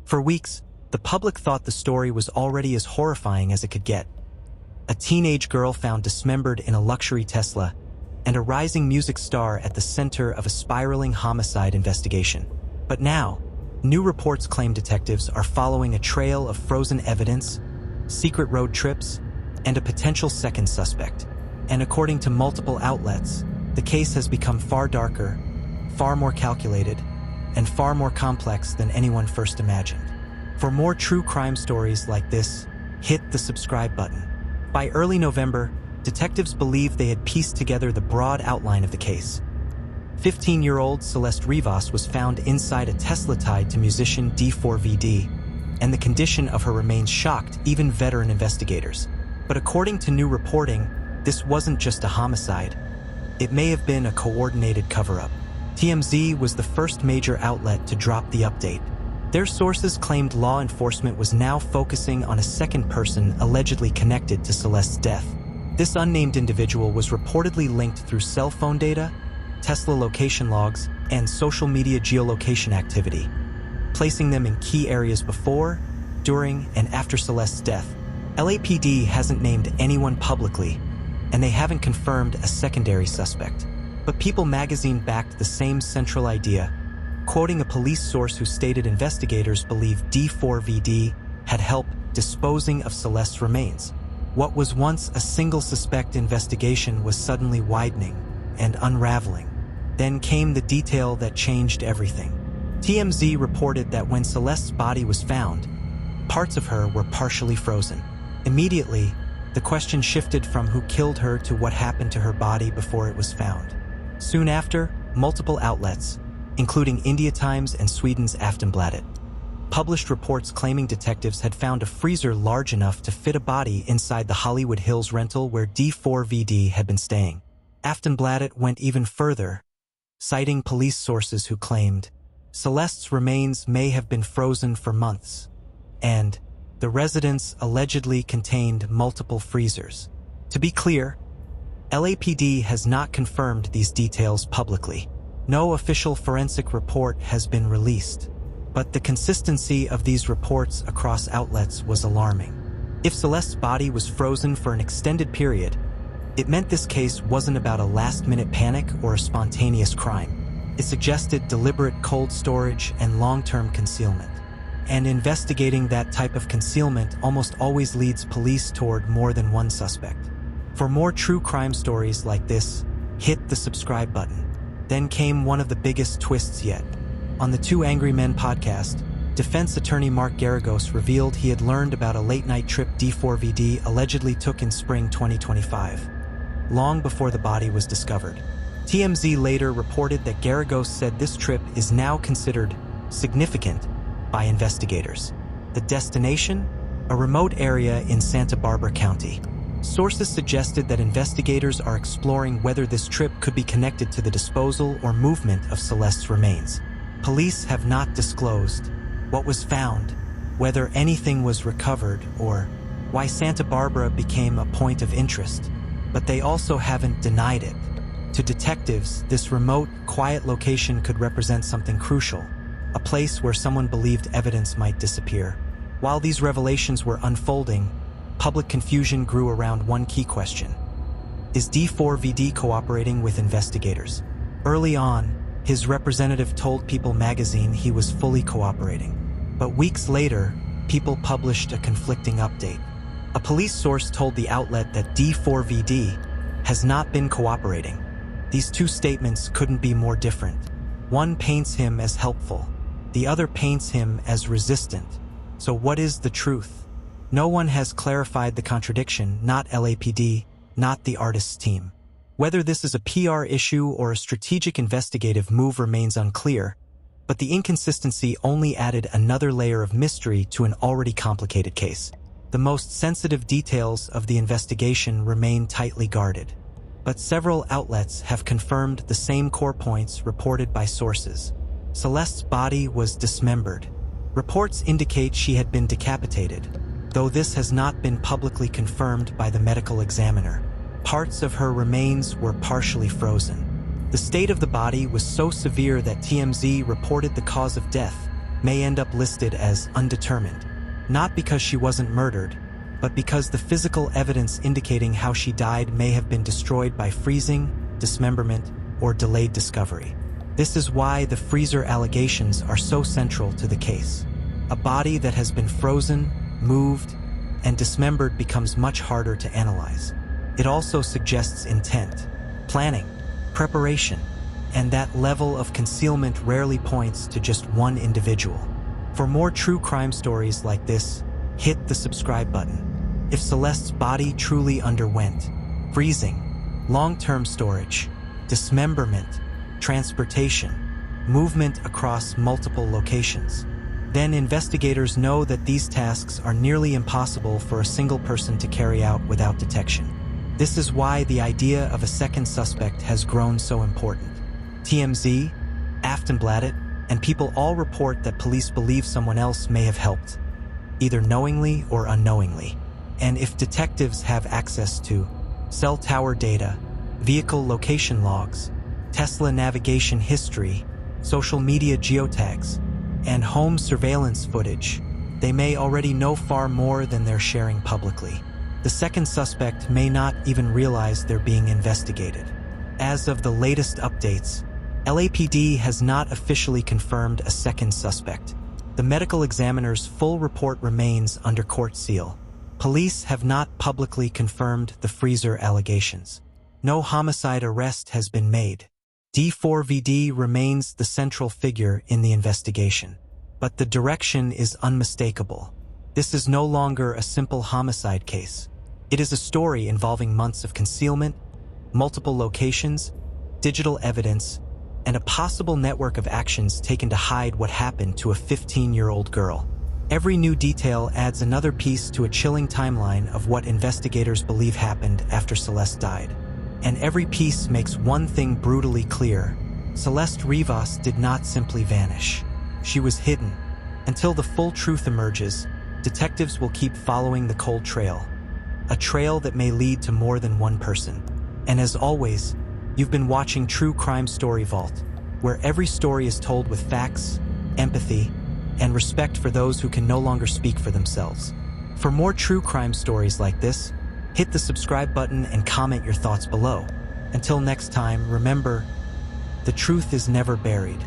For weeks, the public thought the story was already as horrifying as it could get. A teenage girl found dismembered in a luxury Tesla, and a rising music star at the center of a spiraling homicide investigation. But now, new reports claim detectives are following a trail of frozen evidence, secret road trips, and a potential second suspect. And according to multiple outlets, the case has become far darker, far more calculated, and far more complex than anyone first imagined. For more true crime stories like this, hit the subscribe button. By early November, detectives believed they had pieced together the broad outline of the case. 15-year-old Celeste Rivas was found inside a Tesla tied to musician D4VD, and the condition of her remains shocked even veteran investigators. But according to new reporting, this wasn't just a homicide. It may have been a coordinated cover-up. TMZ was the first major outlet to drop the update. Their sources claimed law enforcement was now focusing on a second person allegedly connected to Celeste's death. This unnamed individual was reportedly linked through cell phone data, Tesla location logs, and social media geolocation activity, placing them in key areas before, during, and after Celeste's death. LAPD hasn't named anyone publicly, and they haven't confirmed a secondary suspect. But People magazine backed the same central idea, quoting a police source who stated investigators believe D4VD had helped disposing of Celeste's remains. What was once a single suspect investigation was suddenly widening and unraveling. Then came the detail that changed everything. TMZ reported that when Celeste's body was found, parts of her were partially frozen. Immediately, the question shifted from who killed her to what happened to her body before it was found. Soon after, multiple outlets, including India Times and Sweden's Aftonbladet, published reports claiming detectives had found a freezer large enough to fit a body inside the Hollywood Hills rental where D4VD had been staying. Aftonbladet went even further, citing police sources who claimed Celeste's remains may have been frozen for months, and the residence allegedly contained multiple freezers. To be clear, LAPD has not confirmed these details publicly. No official forensic report has been released, but the consistency of these reports across outlets was alarming. If Celeste's body was frozen for an extended period, it meant this case wasn't about a last-minute panic or a spontaneous crime. It suggested deliberate cold storage and long-term concealment. And investigating that type of concealment almost always leads police toward more than one suspect. For more true crime stories like this, hit the subscribe button. Then came one of the biggest twists yet. On the Two Angry Men podcast, defense attorney Mark Garagos revealed he had learned about a late-night trip D4VD allegedly took in spring 2025, long before the body was discovered. TMZ later reported that Garagos said this trip is now considered significant by investigators. The destination? A remote area in Santa Barbara County. Sources suggested that investigators are exploring whether this trip could be connected to the disposal or movement of Celeste's remains. Police have not disclosed what was found, whether anything was recovered, or why Santa Barbara became a point of interest, but they also haven't denied it. To detectives, this remote, quiet location could represent something crucial, a place where someone believed evidence might disappear. While these revelations were unfolding, public confusion grew around one key question. Is D4VD cooperating with investigators? Early on, his representative told People magazine he was fully cooperating. But weeks later, People published a conflicting update. A police source told the outlet that D4VD has not been cooperating. These two statements couldn't be more different. One paints him as helpful. The other paints him as resistant. So what is the truth? No one has clarified the contradiction, not LAPD, not the artist's team. Whether this is a PR issue or a strategic investigative move remains unclear, but the inconsistency only added another layer of mystery to an already complicated case. The most sensitive details of the investigation remain tightly guarded, but several outlets have confirmed the same core points reported by sources. Celeste's body was dismembered. Reports indicate she had been decapitated, though this has not been publicly confirmed by the medical examiner. Parts of her remains were partially frozen. The state of the body was so severe that TMZ reported the cause of death may end up listed as undetermined, not because she wasn't murdered, but because the physical evidence indicating how she died may have been destroyed by freezing, dismemberment, or delayed discovery. This is why the freezer allegations are so central to the case. A body that has been frozen, moved, and dismembered becomes much harder to analyze. It also suggests intent, planning, preparation, and that level of concealment rarely points to just one individual. For more true crime stories like this, hit the subscribe button. If Celeste's body truly underwent freezing, long-term storage, dismemberment, transportation, movement across multiple locations, then investigators know that these tasks are nearly impossible for a single person to carry out without detection. This is why the idea of a second suspect has grown so important. TMZ, Aftonbladet, and people all report that police believe someone else may have helped, either knowingly or unknowingly. And if detectives have access to cell tower data, vehicle location logs, Tesla navigation history, social media geotags, and home surveillance footage, they may already know far more than they're sharing publicly. The second suspect may not even realize they're being investigated. As of the latest updates, LAPD has not officially confirmed a second suspect. The medical examiner's full report remains under court seal. Police have not publicly confirmed the freezer allegations. No homicide arrest has been made. D4VD remains the central figure in the investigation. But the direction is unmistakable. This is no longer a simple homicide case. It is a story involving months of concealment, multiple locations, digital evidence, and a possible network of actions taken to hide what happened to a 15-year-old girl. Every new detail adds another piece to a chilling timeline of what investigators believe happened after Celeste died. And every piece makes one thing brutally clear. Celeste Rivas did not simply vanish. She was hidden. Until the full truth emerges, detectives will keep following the cold trail. A trail that may lead to more than one person. And as always, you've been watching True Crime Story Vault, where every story is told with facts, empathy, and respect for those who can no longer speak for themselves. For more true crime stories like this, hit the subscribe button and comment your thoughts below. Until next time, remember, the truth is never buried.